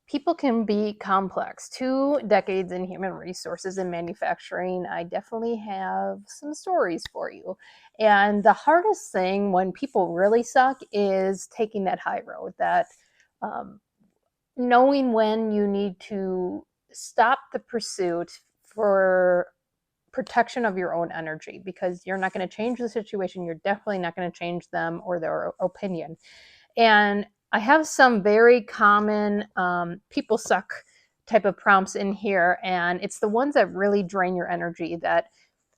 People can be complex. 2 decades in human resources and manufacturing, I definitely have some stories for you. And the hardest thing when people really suck is taking that high road, that um, knowing when you need to stop the pursuit for protection of your own energy, because you're not going to change the situation. You're definitely not going to change them or their opinion. And I have some very common people suck type of prompts in here. And it's the ones that really drain your energy, that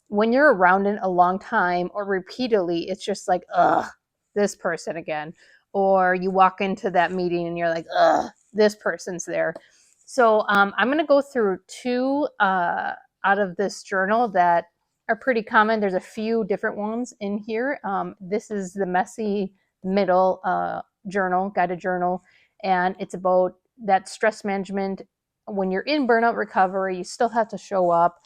when you're around it a long time or repeatedly, it's just like, ugh, this person again. Or you walk into that meeting and you're like, ugh, this person's there. So I'm going to go through 2 out of this journal that are pretty common. There's a few different ones in here. This is the messy middle journal, guided journal, and it's about that stress management. When you're in burnout recovery, you still have to show up.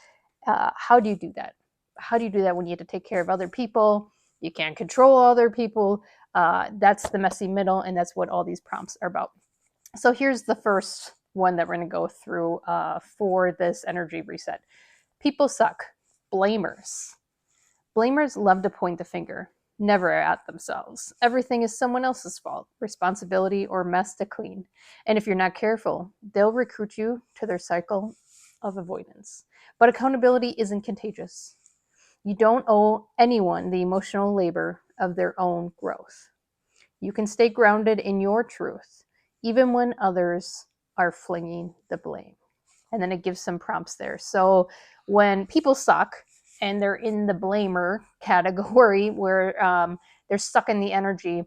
How do you do that? How do you do that when you have to take care of other people? You can't control other people. That's the messy middle, and that's what all these prompts are about. So here's the first one that we're going to go through for this energy reset. People suck. Blamers. Blamers love to point the finger, never at themselves. Everything is someone else's fault, responsibility, or mess to clean. And if you're not careful, they'll recruit you to their cycle of avoidance. But accountability isn't contagious. You don't owe anyone the emotional labor of their own growth. You can stay grounded in your truth, even when others are flinging the blame. And then it gives some prompts there. So when people suck and they're in the blamer category, where they're stuck in the energy,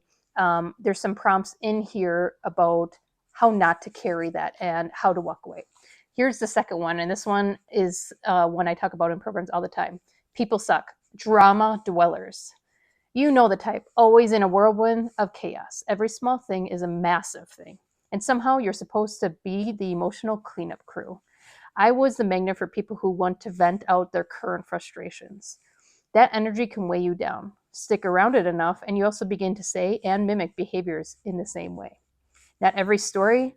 there's some prompts in here about how not to carry that and how to walk away. Here's the second one, and this one is one I talk about in programs all the time. People suck. Drama dwellers. You know the type, always in a whirlwind of chaos. Every small thing is a massive thing. And somehow you're supposed to be the emotional cleanup crew. I was the magnet for people who want to vent out their current frustrations. That energy can weigh you down. Stick around it enough, and you also begin to say and mimic behaviors in the same way. Not every story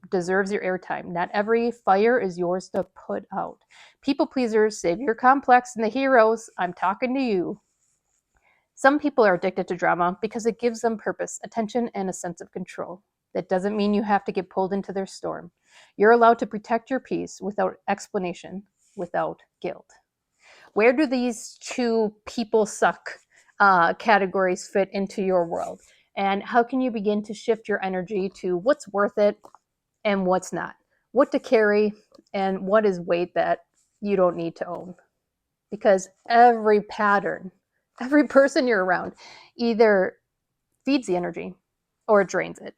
deserves your airtime. Not every fire is yours to put out. People pleasers, savior complex, and the heroes, I'm talking to you. Some people are addicted to drama because it gives them purpose, attention, and a sense of control. That doesn't mean you have to get pulled into their storm. You're allowed to protect your peace without explanation, without guilt. Where do these 2 people suck categories fit into your world? And how can you begin to shift your energy to what's worth it and what's not? What to carry and what is weight that you don't need to own? Because every pattern, every person you're around either feeds the energy or it drains it.